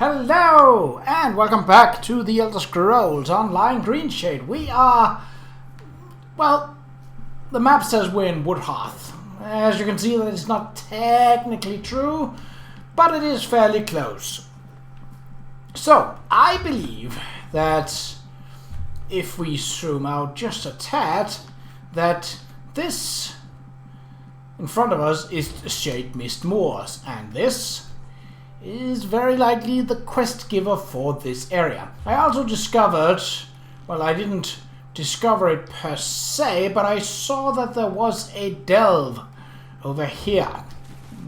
Hello, and welcome back to the Elder Scrolls Online Greenshade. We are, well, the map says we're in Woodhearth. As you can see, that is not technically true, but it is fairly close. So, I believe that if we zoom out just a tad, that this in front of us is Shade Mist Moors, and this is very likely the quest giver for this area. I also discovered, well, I didn't discover it per se, but I saw that there was a delve over here,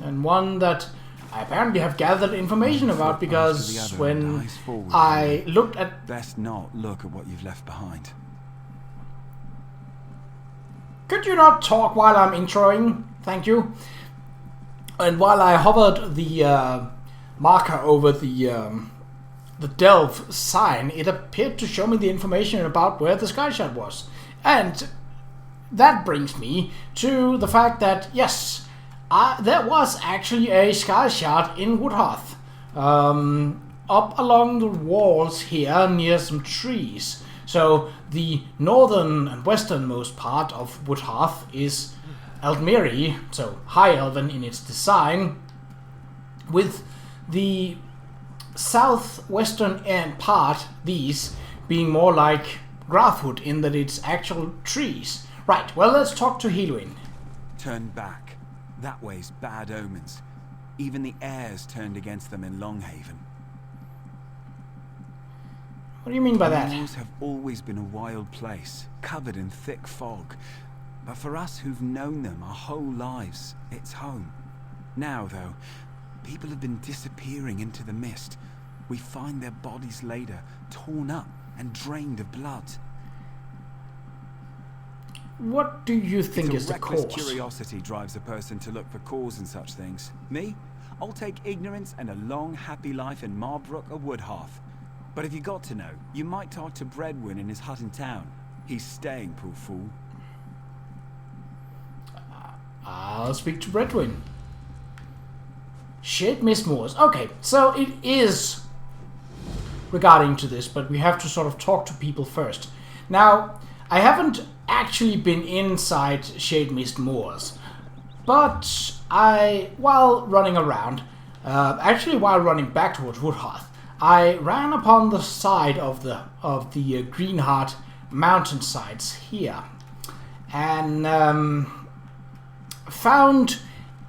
and one that I apparently have gathered information about because when I looked at... Best not look at what you've left behind. Could you not talk while I'm introing? Thank you. And while I hovered the marker over the delve sign, it appeared to show me the information about where the sky shard was. And that brings me to the fact that, yes, there was actually a sky shard in Woodhearth. Up along the walls here near some trees. So the northern and westernmost part of Woodhearth is Aldmeri, so High Elven in its design, with the southwestern end part, these being more like Grathwood in that it's actual trees. Right, well, let's talk to Heluin. Turn back. That way's bad omens. Even the airs turned against them in Longhaven. What do you mean by that? The moors have always been a wild place, covered in thick fog. But for us who've known them our whole lives, it's home. Now, though, people have been disappearing into the mist. We find their bodies later, torn up and drained of blood. What do you think is the cause? Curiosity drives a person to look for cause in such things. Me? I'll take ignorance and a long, happy life in Marbrook or Woodhearth. But if you got to know, you might talk to Bredwin in his hut in town. He's staying, poor fool. I'll speak to Bredwin. Shade Mist Moors. Okay, so it is regarding to this, but we have to sort of talk to people first. Now, I haven't actually been inside Shade Mist Moors, but while running around, while running back towards Woodhearth, I ran upon the side of the Greenheart mountainsides here, and found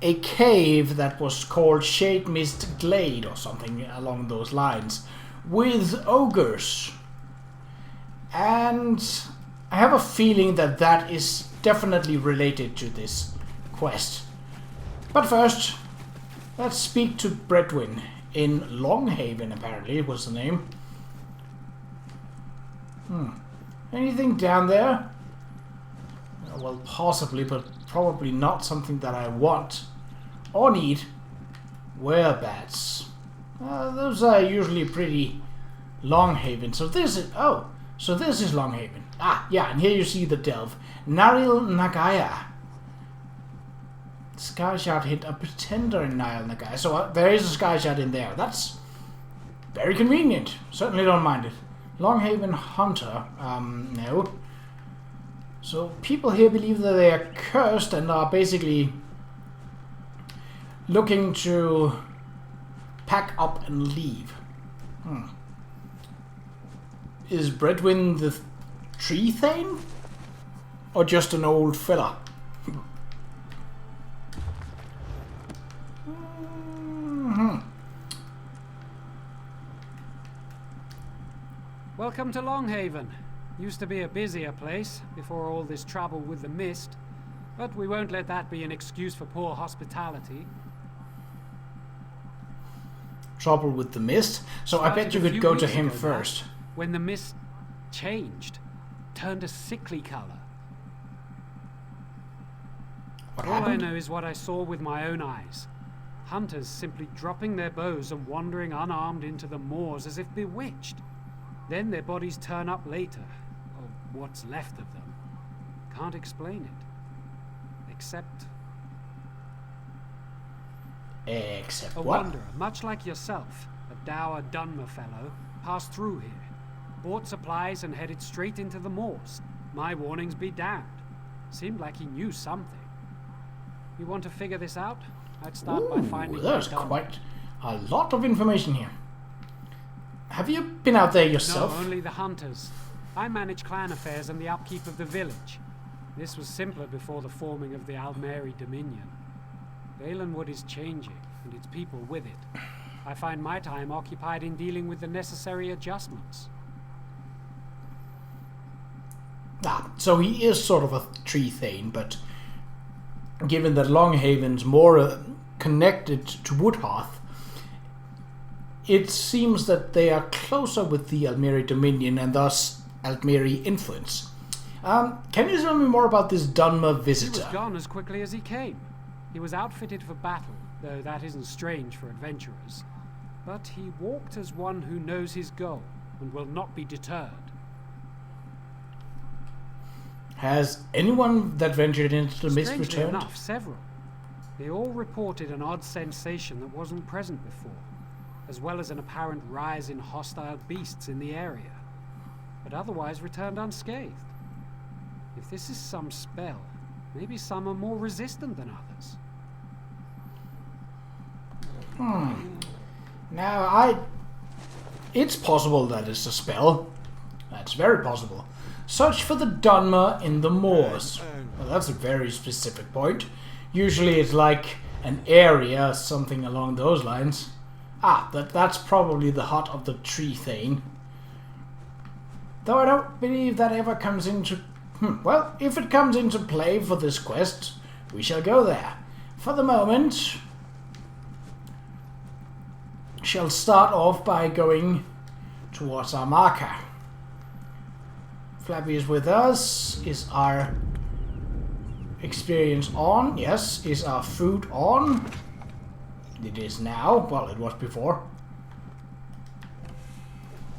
a cave that was called Shade Mist Glade or something along those lines, with ogres. And I have a feeling that that is definitely related to this quest. But first, let's speak to Bredwin in Longhaven, apparently it was the name. Anything down there? Well, possibly, but probably not something that I want or need. Werebats. Those are usually pretty Longhaven. So this is... oh, so this is Longhaven. Ah, yeah, and here you see the delve. Naril Nagaya. Sky Shard hit a pretender in Naril Nagaya. So there is a Sky Shard in there. That's very convenient. Certainly don't mind it. Longhaven Hunter. No. So people here believe that they are cursed and are basically looking to pack up and leave. Is Bredwin the tree thane? Or just an old fella? Welcome to Longhaven. Used to be a busier place before all this trouble with the mist, but we won't let that be an excuse for poor hospitality. Trouble with the mist? So I bet you could go to him first. When the mist changed, turned a sickly color. What All happened? I know is what I saw with my own eyes. Hunters simply dropping their bows and wandering unarmed into the moors as if bewitched. Then their bodies turn up later, or what's left of them. Can't explain it. Except Except a what? wanderer, much like yourself, a dour Dunmer fellow, passed through here, bought supplies and headed straight into the moors. My warnings be damned. Seemed like he knew something. You want to figure this out? I'd start by finding... There's quite a lot of information here. Have you been out there yourself? No, only the hunters. I manage clan affairs and the upkeep of the village. This was simpler before the forming of the Almeri Dominion. Valenwood is changing, and its people with it. I find my time occupied in dealing with the necessary adjustments. Ah, so he is sort of a tree thane, but given that Longhaven's more connected to Woodhearth, it seems that they are closer with the Almeri Dominion and thus Almeri influence. Can you tell me more about this Dunmer visitor? He was gone as quickly as he came. He was outfitted for battle, though that isn't strange for adventurers. But he walked as one who knows his goal and will not be deterred. Has anyone that ventured into the mist Strangely returned? enough, several. They all reported an odd sensation that wasn't present before, as well as an apparent rise in hostile beasts in the area, but otherwise returned unscathed. If this is some spell, maybe some are more resistant than others. Now, it's possible that it's a spell. That's very possible. Search for the Dunmer in the moors. Well, that's a very specific point. Usually it's like an area, something along those lines. Ah, that's probably the hut of the tree thane. Though I don't believe that ever comes into... well, if it comes into play for this quest, we shall go there. For the moment, shall start off by going towards our marker. Flappy is with us. Is our experience on? Yes. Is our food on? It is now. Well, it was before.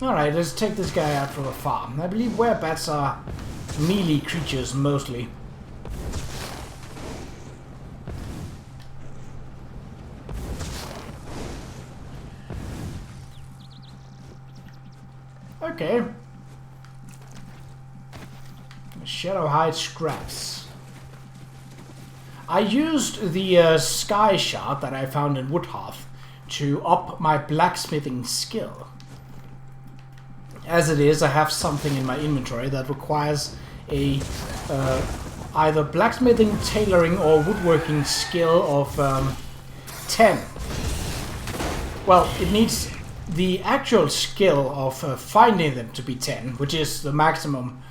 Alright, let's take this guy out from a farm. I believe werebats are melee creatures mostly. Okay. Shadowhide scraps. I used the sky shard that I found in Woodhearth to up my blacksmithing skill. As it is, I have something in my inventory that requires a either blacksmithing, tailoring, or woodworking skill of 10. Well, it needs the actual skill of finding them to be 10, which is the maximum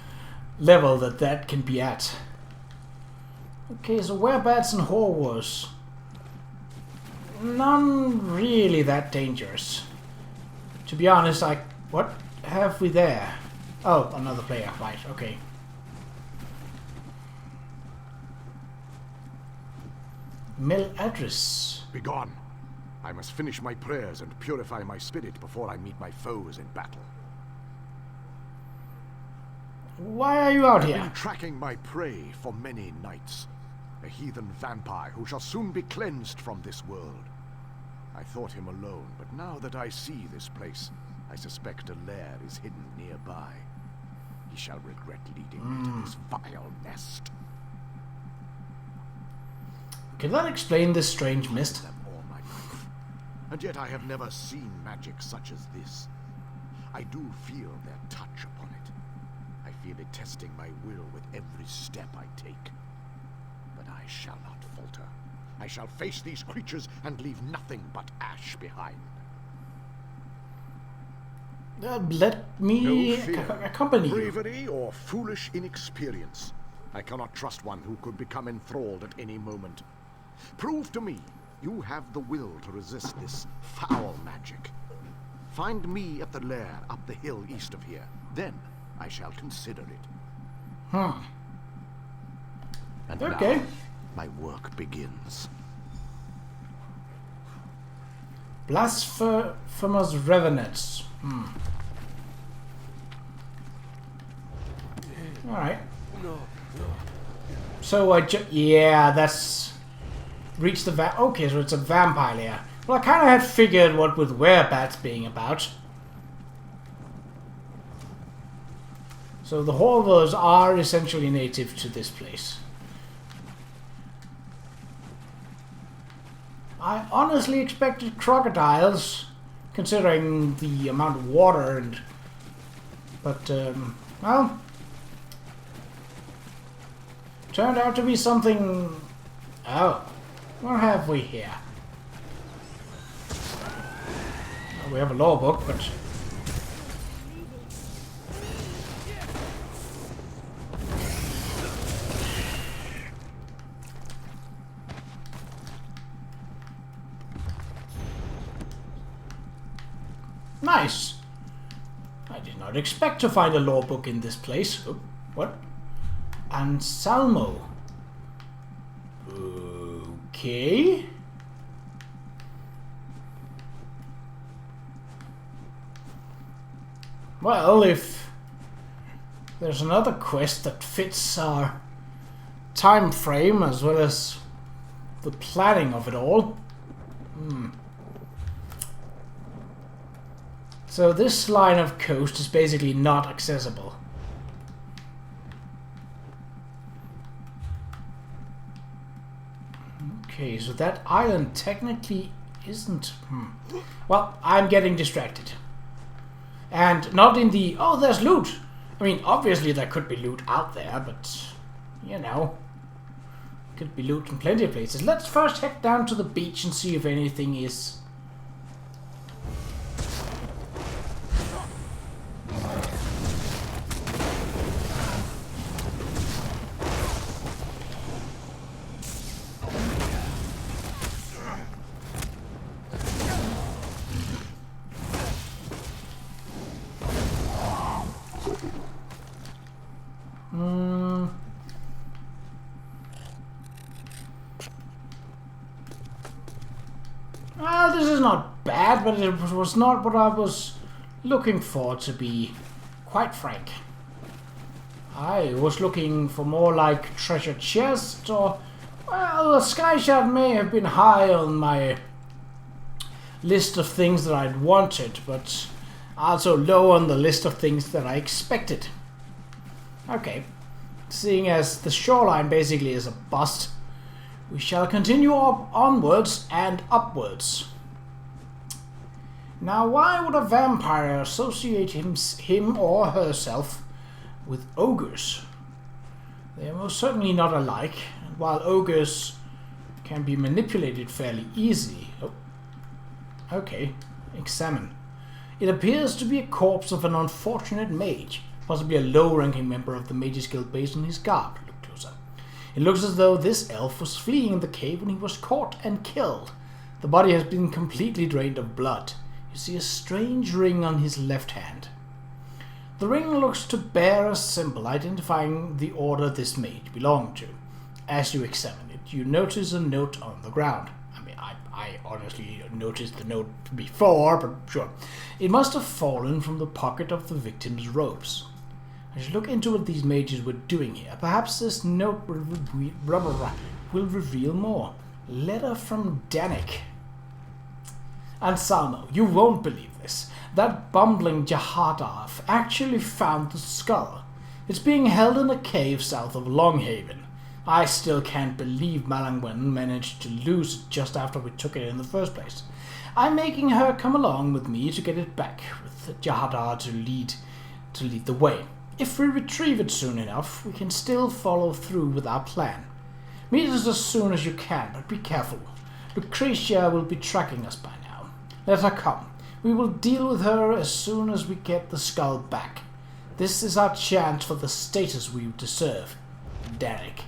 level that can be at. Okay, so werebats and horrors. None really that dangerous. To be honest, what have we there? Oh, another player, right, okay. Mill address. Begone. I must finish my prayers and purify my spirit before I meet my foes in battle. Why are you out here? I've been tracking my prey for many nights. A heathen vampire who shall soon be cleansed from this world. I thought him alone, but now that I see this place, I suspect a lair is hidden nearby. He shall regret leading me to this vile nest. Can that explain this strange mist? Them all my life. And yet I have never seen magic such as this. I do feel their touch upon it. I feel it testing my will with every step I take. But I shall not falter. I shall face these creatures and leave nothing but ash behind. Let me accompany you. Bravery or foolish inexperience. I cannot trust one who could become enthralled at any moment. Prove to me you have the will to resist this foul magic. Find me at the lair up the hill east of here. Then I shall consider it. And okay. now, my work begins. Blasphemous revenants. Alright. So yeah, that's... Reach the okay, so it's a vampire lair. Well, I kind of had figured what with werebats being about. So the Horvers are essentially native to this place. I honestly expected crocodiles, considering the amount of water and... But, well... Turned out to be something... Oh. What have we here? Well, we have a law book, but... Nice! I did not expect to find a law book in this place. Oh, what? Anselmo. Okay. Well, if there's another quest that fits our time frame as well as the planning of it all. So this line of coast is basically not accessible. Okay, so that island technically isn't... Well, I'm getting distracted. And not in the... Oh, there's loot! I mean, obviously there could be loot out there, but... You know... Could be loot in plenty of places. Let's first head down to the beach and see if anything is... Well, this is not bad, but it was not what I was looking for, to be quite frank. I was looking for more like treasure chest, or... Well, a sky shard may have been high on my list of things that I'd wanted, but also low on the list of things that I expected. Okay. Seeing as the shoreline basically is a bust, we shall continue onwards and upwards. Now, why would a vampire associate him or herself with ogres? They are most certainly not alike, and while ogres can be manipulated fairly easily... Oh. Okay, examine. It appears to be a corpse of an unfortunate mage, possibly a low-ranking member of the Mages Guild based on his garb. Look closer. It looks as though this elf was fleeing the cave when he was caught and killed. The body has been completely drained of blood. You see a strange ring on his left hand. The ring looks to bear a symbol identifying the order this mage belonged to. As you examine it, you notice a note on the ground. I mean, I honestly noticed the note before, but sure. It must have fallen from the pocket of the victim's robes. I should look into what these mages were doing here. Perhaps this note will reveal more. Letter from Danik. Anselmo, you won't believe this. That bumbling Qa'Rajh actually found the skull. It's being held in a cave south of Longhaven. I still can't believe Malangwen managed to lose it just after we took it in the first place. I'm making her come along with me to get it back, with Qa'Rajh to lead the way. If we retrieve it soon enough, we can still follow through with our plan. Meet us as soon as you can, but be careful. Lucretia will be tracking us by now. Let her come. We will deal with her as soon as we get the skull back. This is our chance for the status we deserve. Derek.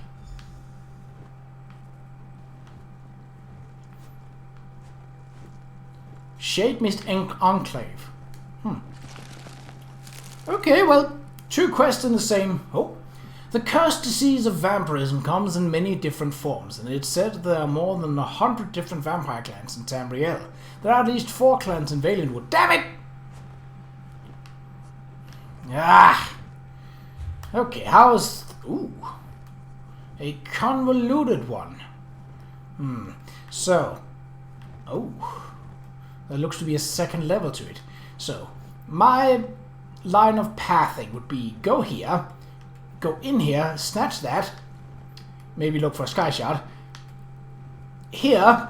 Shade Mist Enclave. Okay, well, 2 quests in the same... Oh. The cursed disease of vampirism comes in many different forms, and it's said there are more than 100 different vampire clans in Tamriel. There are at least 4 clans in Valenwood. Damn it! Ah! Okay, how is... Ooh. A convoluted one. So... Oh, there looks to be a second level to it. So, my line of pathing would be go here, go in here, snatch that, maybe look for a sky shard, here,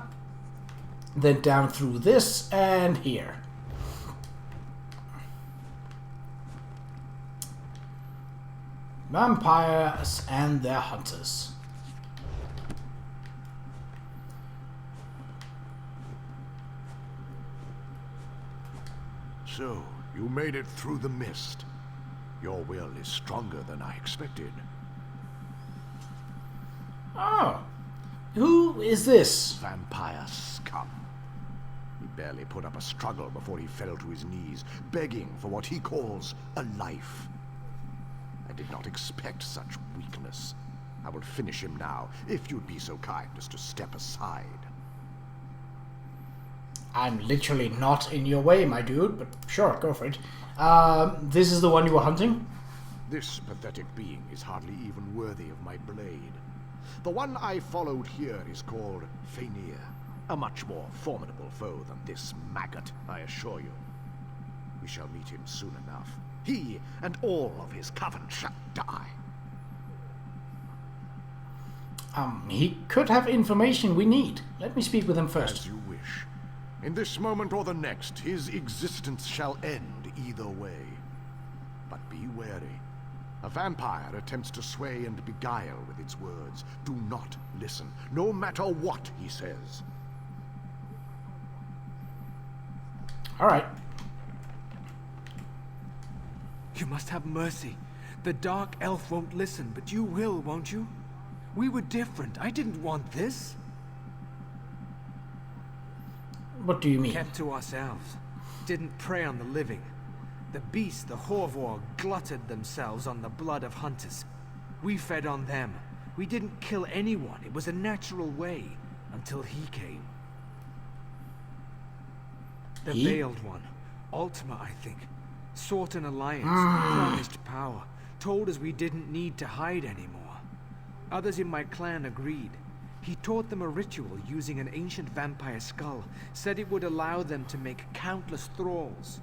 then down through this, and here. Vampires and their hunters. So, you made it through the mist. Your will is stronger than I expected. Oh, who is this? Vampire scum. He barely put up a struggle before he fell to his knees, begging for what he calls a life. I did not expect such weakness. I will finish him now, if you'd be so kind as to step aside. I'm literally not in your way, my dude, but sure, go for it. This is the one you were hunting? This pathetic being is hardly even worthy of my blade. The one I followed here is called Fenir, a much more formidable foe than this maggot, I assure you. We shall meet him soon enough. He and all of his coven shall die. He could have information we need. Let me speak with him first. As you wish. In this moment or the next, his existence shall end either way. But be wary. A vampire attempts to sway and beguile with its words. Do not listen, no matter what he says. All right. You must have mercy. The Dark Elf won't listen, but you will, won't you? We were different. I didn't want this. What do you mean? Kept to ourselves. Didn't prey on the living. The beasts, the Horvor, glutted themselves on the blood of hunters. We fed on them. We didn't kill anyone. It was a natural way, until he came. The Veiled One. Ultima, I think. Sought an alliance, promised power, told us we didn't need to hide anymore. Others in my clan agreed. He taught them a ritual using an ancient vampire skull, said it would allow them to make countless thralls.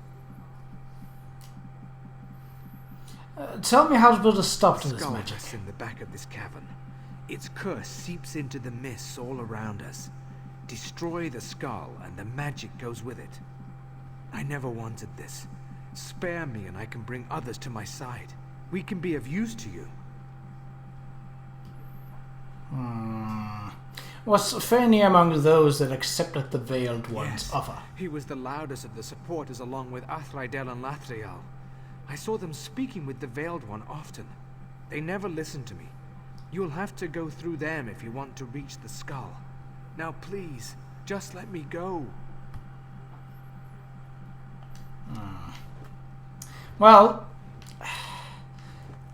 Tell me how to put a stop to this Skull magic. rests in the back of this cavern. Its curse seeps into the mists all around us. Destroy the skull and the magic goes with it. I never wanted this. Spare me and I can bring others to my side. We can be of use to you. Was Fenir among those that accepted the Veiled One's offer? He was the loudest of the supporters along with Athraidel and Lathriel. I saw them speaking with the Veiled One often. They never listened to me. You'll have to go through them if you want to reach the skull. Now please, just let me go. Well,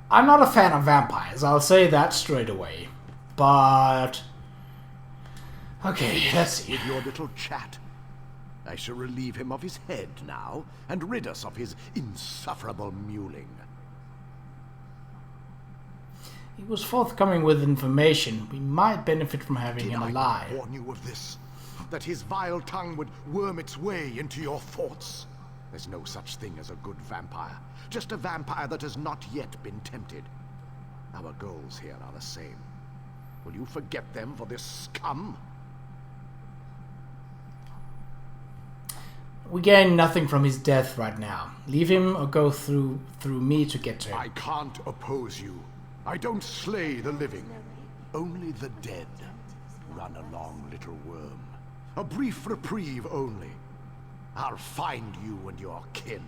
I'm not a fan of vampires, I'll say that straight away. But... okay, let's see. With your little chat. I shall relieve him of his head now, and rid us of his insufferable mewling. He was forthcoming with information. We might benefit from having him Did I alive. not warn you of this? That his vile tongue would worm its way into your thoughts? There's no such thing as a good vampire. Just a vampire that has not yet been tempted. Our goals here are the same. Will you forget them for this scum? We gain nothing from his death right now. Leave him or go through me to get to him. I can't oppose you. I don't slay the living. Only the dead. Run along, little worm. A brief reprieve only. I'll find you and your kin.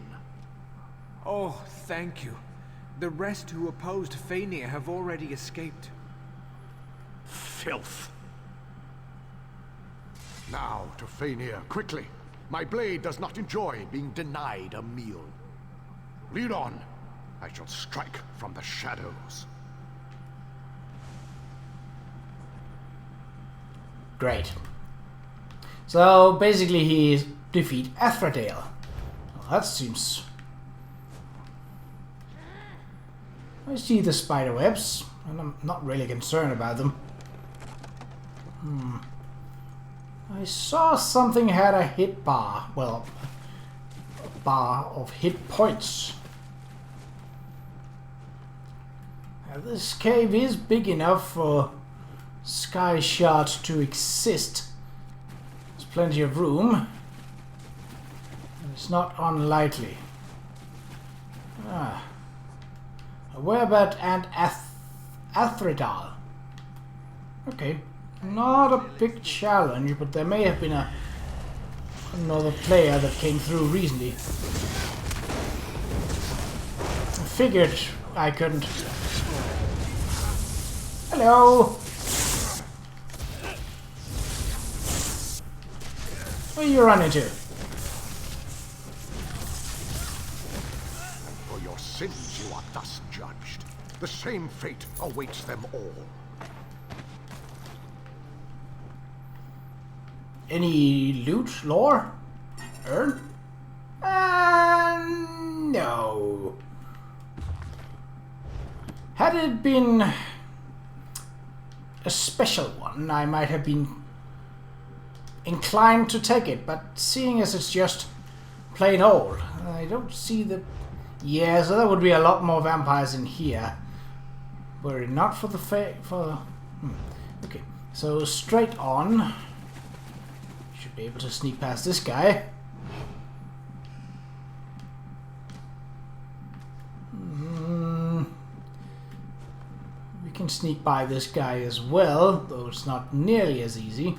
Oh, thank you. The rest who opposed Fenir have already escaped. Filth. Now to Fenir, quickly. My blade does not enjoy being denied a meal. Lead on. I shall strike from the shadows. Great. So basically he defeat Athraidel. Well, that seems... I see the spider webs, and I'm not really concerned about them. I saw something had a hit bar. Well, a bar of hit points. Now, this cave is big enough for Sky Shard to exist. There's plenty of room. It's not unlikely. Ah. Whereabout and Athridal. Okay. Not a big challenge, but there may have been another player that came through recently. I figured I couldn't. Hello! What are you running to? For your sins you are thus judged. The same fate awaits them all. Any loot, lore? Earn? No. Had it been a special one, I might have been inclined to take it, but seeing as it's just plain old, I don't see the... Yeah, so there would be a lot more vampires in here. Were it not for the Okay, so straight on. Should be able to sneak past this guy. We can sneak by this guy as well, though it's not nearly as easy.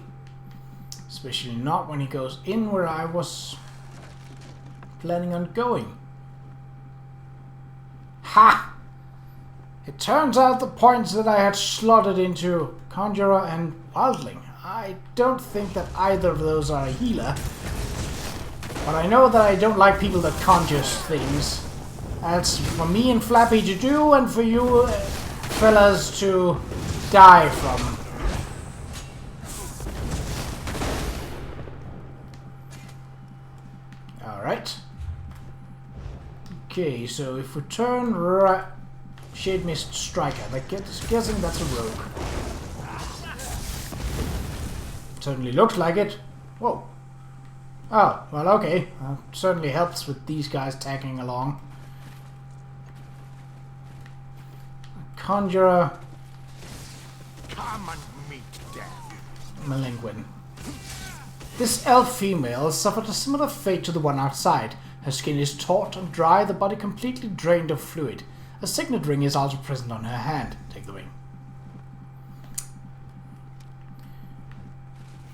Especially not when he goes in where I was planning on going. Ha! It turns out the points that I had slotted into Conjurer and Wildling, I don't think that either of those are a healer. But I know that I don't like people that conjures things. That's for me and Flappy to do, and for you fellas to die from. Alright. Okay, so if we turn right... Shade Mist Striker. Guessing that's a rogue. Certainly looks like it. Whoa. Oh, well, okay. Certainly helps with these guys tagging along. Conjurer. Come and meet death. Malinguin. This elf female suffered a similar fate to the one outside. Her skin is taut and dry, the body completely drained of fluid. A signet ring is also present on her hand. Take the ring.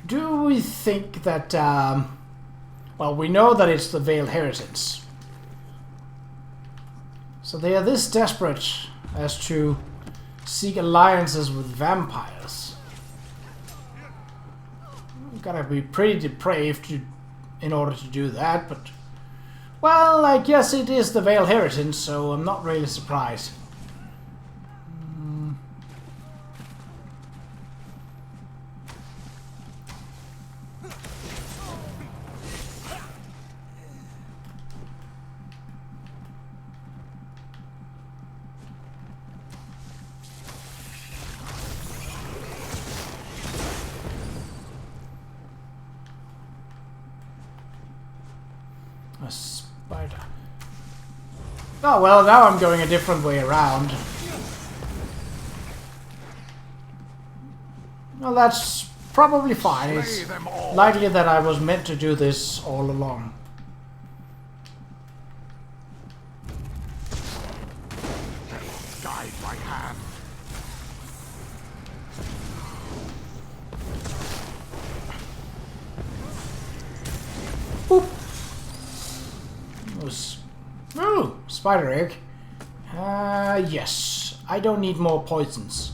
Do we think that, well, we know that it's the Veiled Heritance. So they are this desperate as to seek alliances with vampires. You've gotta be pretty depraved in order to do that, but... Well, I guess it is the Veiled Heritance, so I'm not really surprised. A spider. Oh, well, now I'm going a different way around. Well, that's probably fine. It's likely that I was meant to do this all along. Guide my hand. Boop. Ooh, spider egg. Yes. I don't need more poisons.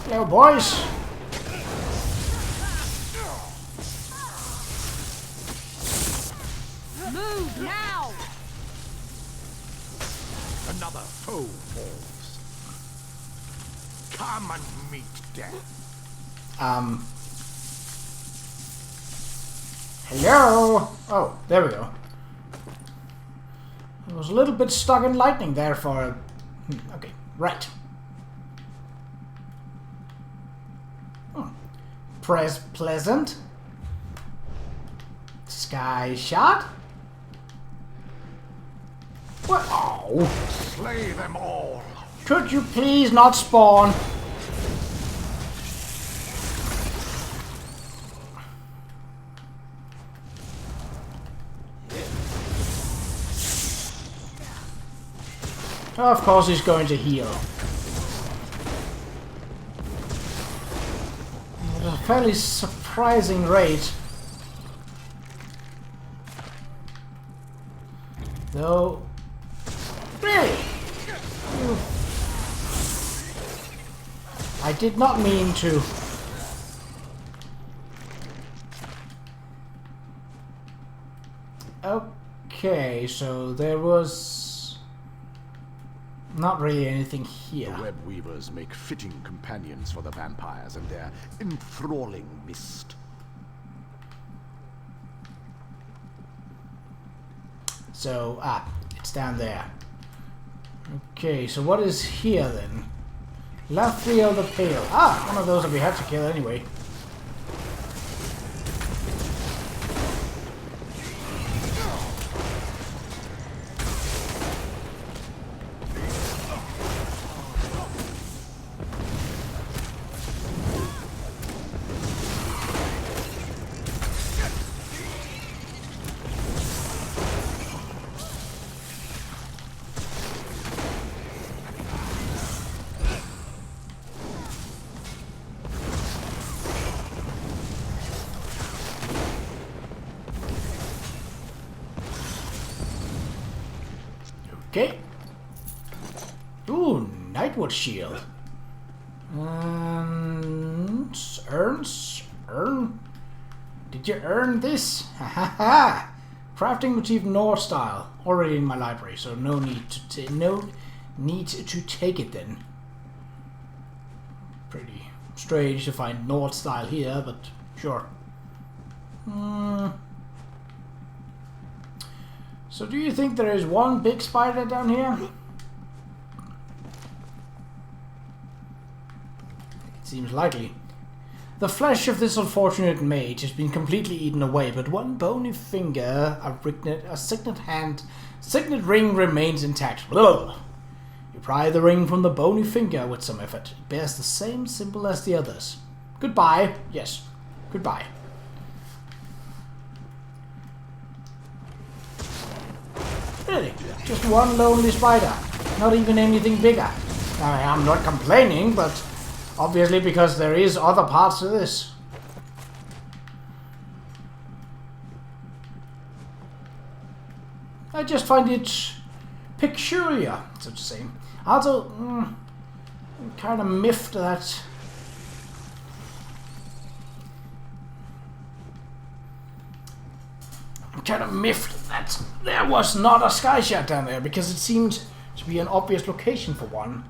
Hello, boys. Move now! Another foe falls. Come and meet death. Hello? Oh, there we go. I was a little bit stuck in lightning there for a... Okay, right. Press pleasant. Sky shot? What? Oh. Slay them all. Could you please not spawn? Of course he's going to heal. At a fairly surprising rate. Though... Really? I did not mean to. Okay, so there was not really anything here. The web weavers make fitting companions for the vampires and their enthralling mist. So, it's down there. Okay, so what is here then? Lathriel the Pale. One of those that we had to kill anyway. Okay. Ooh, Nightwood Shield. Earn? Did you earn this? Ha ha ha! Crafting motif North style. Already in my library, so no need to take it then. Pretty strange to find North style here, but sure. So do you think there is one big spider down here? It seems likely. The flesh of this unfortunate mage has been completely eaten away, but one bony finger, a signet ring remains intact. Blah. You pry the ring from the bony finger with some effort. It bears the same symbol as the others. Goodbye. Yes, goodbye. Really? Just one lonely spider. Not even anything bigger. I'm not complaining, but obviously because there is other parts to this. I just find it peculiar, so to say. Also, I'm kind of miffed that there was not a sky shot down there, because it seemed to be an obvious location for one.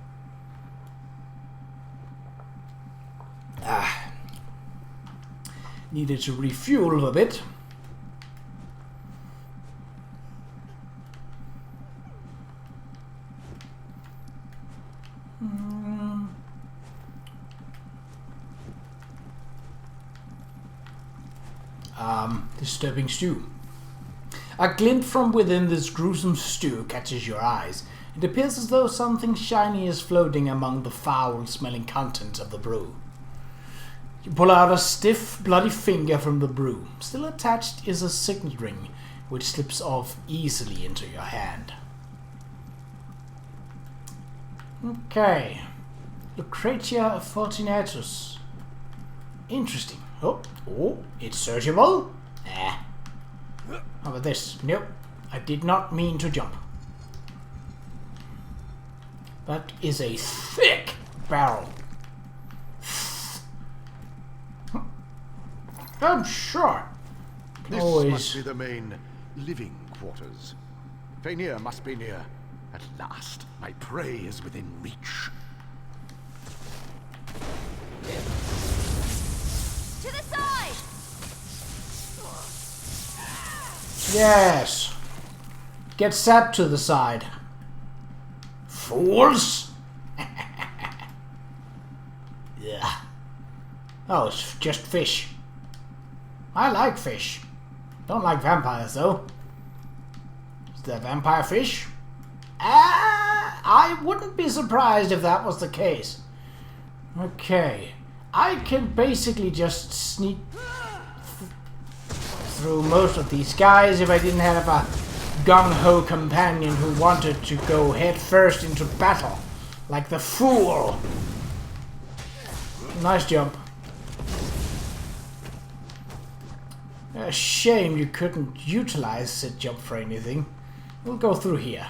Needed to refuel a bit. Disturbing stew. A glint from within this gruesome stew catches your eyes. It appears as though something shiny is floating among the foul-smelling contents of the brew. You pull out a stiff, bloody finger from the brew. Still attached is a signet ring, which slips off easily into your hand. Okay. Lucretia Fortunatus. Interesting. Oh, it's searchable. How about this? Nope. I did not mean to jump. That is a thick barrel. I'm sure. This must be the main living quarters. Faenir must be near. At last, my prey is within reach. To the side! Yes. Get sapped to the side. Fools! Yeah. Oh, it's just fish. I like fish. Don't like vampires though. Is there vampire fish? I wouldn't be surprised if that was the case. Okay. I can basically just sneak through most of these guys if I didn't have a gung-ho companion who wanted to go head first into battle. Like the fool. Nice jump. A shame you couldn't utilize said jump for anything. We'll go through here.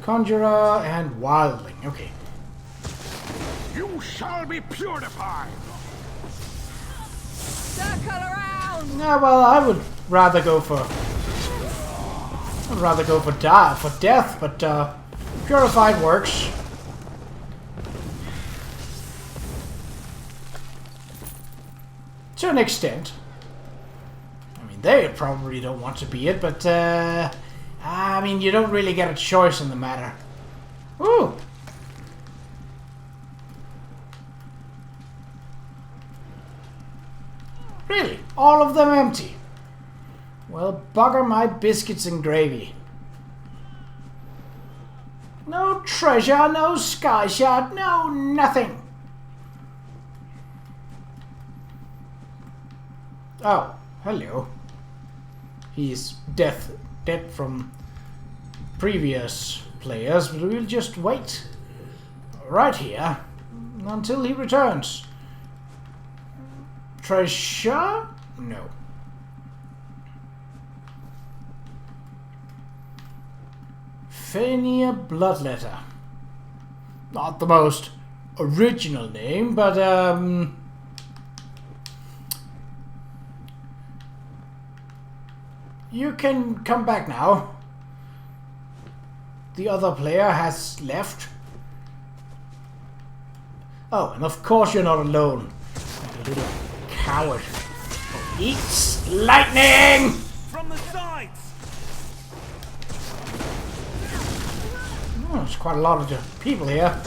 Conjurer and Wildling. Okay. You shall be purified! Circle around! Yeah, well, I would rather go for... for death, but purified works. To an extent. I mean, they probably don't want to be it, but I mean, you don't really get a choice in the matter. Ooh. Really? All of them empty? Well, bugger my biscuits and gravy. No treasure, no sky shard, no nothing. Oh, hello. He's dead from previous players, but we'll just wait right here until he returns. Treasure? No. Fania Bloodletter. Not the most original name, but you can come back now. The other player has left. Oh, and of course you're not alone. You little coward. Oh, eats lightning! From the sides! Oh, there's quite a lot of people here.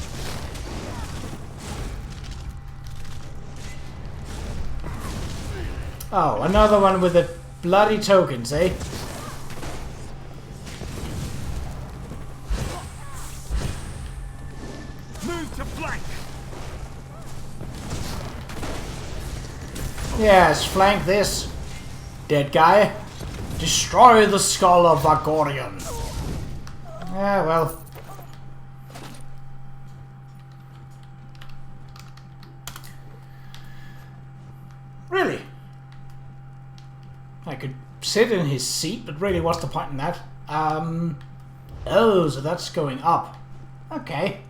Oh, another one with the bloody tokens, eh? Move to flank! Yes, flank this. Dead guy. Destroy the skull of Vagorian. Yeah, well. Really? I could sit in his seat, but really what's the point in that? Oh, so that's going up. Okay.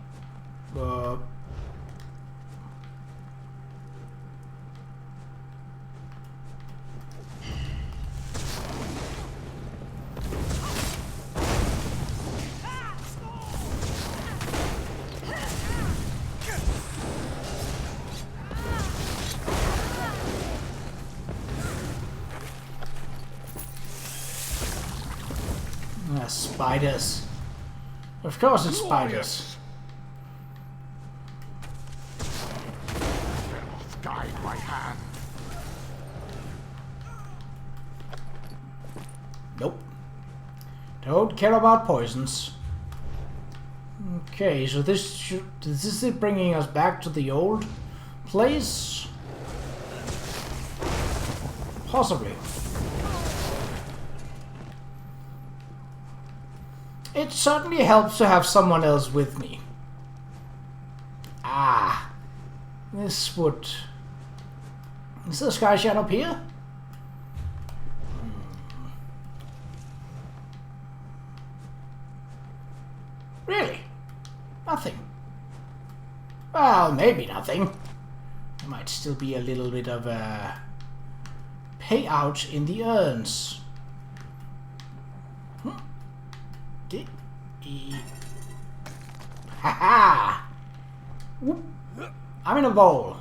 Spiders. Of course it's spiders. Guide my hand. Nope. Don't care about poisons. Okay, so this is it bringing us back to the old place? Possibly. It certainly helps to have someone else with me. Ah. This would... Is there a sky shard up here? Really? Nothing. Well, maybe nothing. There might still be a little bit of a payout in the urns. Ha-ha! I'm in a bowl.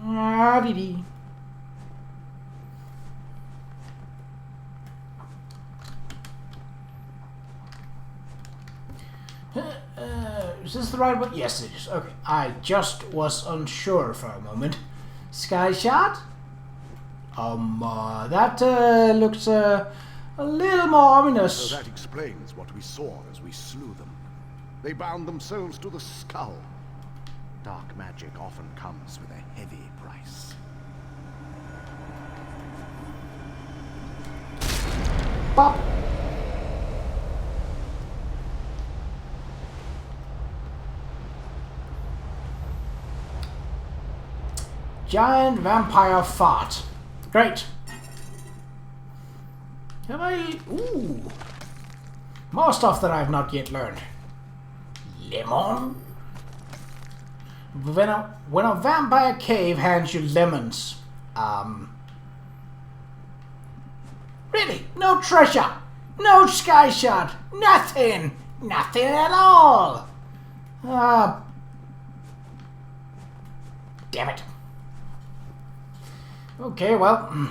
Ah-dee-dee. Is this the right one? Yes, it is. Okay, I just was unsure for a moment. Sky shot? That looks a little more ominous. So that explains what we saw as we slew them. They bound themselves to the skull. Dark magic often comes with a heavy price. Pop. Giant vampire fart. Great. Have I... Ooh. More stuff that I've not yet learned. Lemon? When a vampire cave hands you lemons, really? No treasure? No sky shot? Nothing? Nothing at all? Damn it. Okay, well...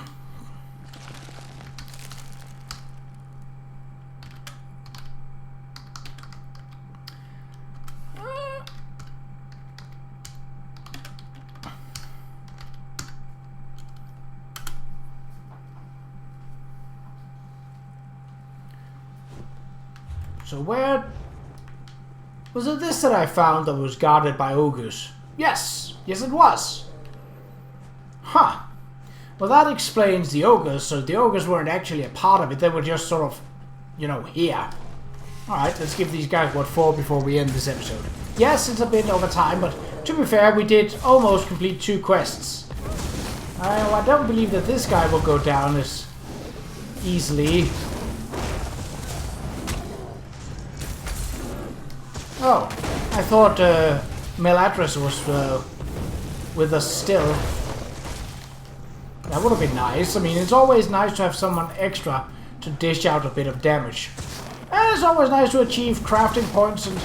So where... Was it this that I found that was guarded by ogres? Yes! Yes it was! Huh. Well that explains the ogres, so the ogres weren't actually a part of it, they were just sort of, you know, here. Alright, let's give these guys what for before we end this episode. Yes, it's a bit over time, but to be fair, we did almost complete 2 quests. I don't believe that this guy will go down as easily. Oh, I thought Melatris was with us still. That would have been nice. I mean, it's always nice to have someone extra to dish out a bit of damage. And it's always nice to achieve crafting points and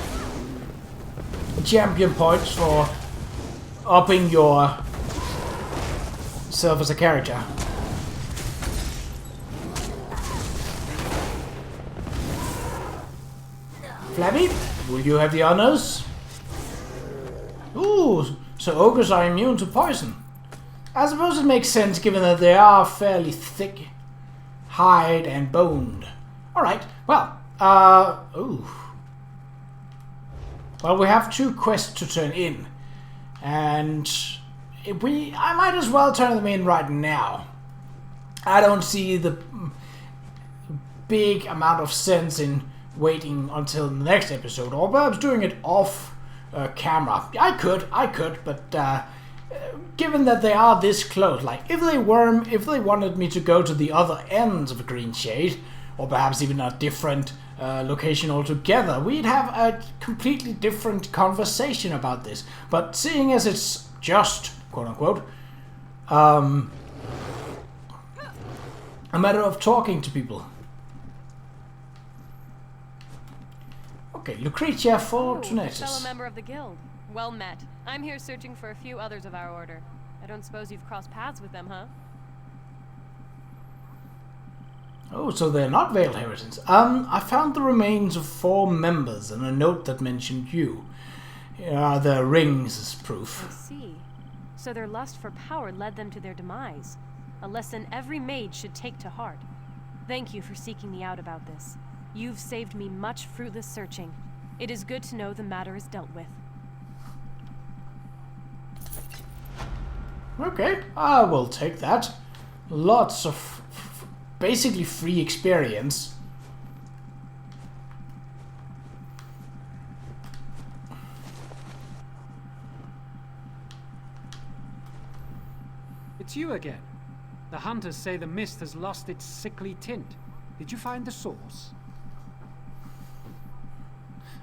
champion points for upping your self as a character. Flabby, will you have the honors? Ooh, so ogres are immune to poison. I suppose it makes sense given that they are fairly thick, hide and boned. Alright, well, ooh. Well, we have 2 quests to turn in. And I might as well turn them in right now. I don't see the big amount of sense in waiting until the next episode, or perhaps doing it off camera. I could, but given that they are this close, like if they wanted me to go to the other ends of Greenshade, or perhaps even a different location altogether, we'd have a completely different conversation about this. But seeing as it's just, quote unquote, a matter of talking to people. Okay, Lucretia Fortunatus. Fellow member of the guild. Well met. I'm here searching for a few others of our order. I don't suppose you've crossed paths with them, huh? Oh, so they're not Veiled Heritance. I found the remains of 4 members and a note that mentioned you. Here are their rings as proof. I see. So their lust for power led them to their demise. A lesson every mage should take to heart. Thank you for seeking me out about this. You've saved me much fruitless searching. It is good to know the matter is dealt with. Okay, I will take that. Lots of basically free experience. It's you again. The hunters say the mist has lost its sickly tint. Did you find the source?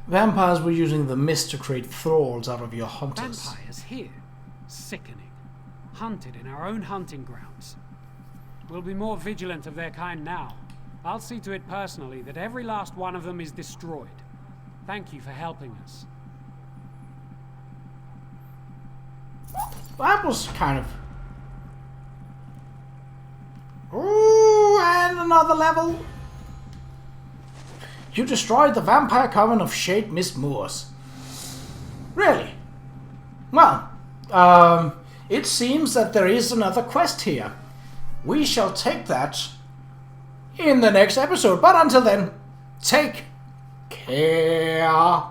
Vampires were using the mist to create thralls out of your hunters. Vampires here? Sickening. Hunted in our own hunting grounds. We'll be more vigilant of their kind now. I'll see to it personally that every last one of them is destroyed. Thank you for helping us. That was kind of... Ooh, and another level. You destroyed the vampire coven of Shade Mist Moors. Really? Well, it seems that there is another quest here. We shall take that in the next episode. But until then, take care.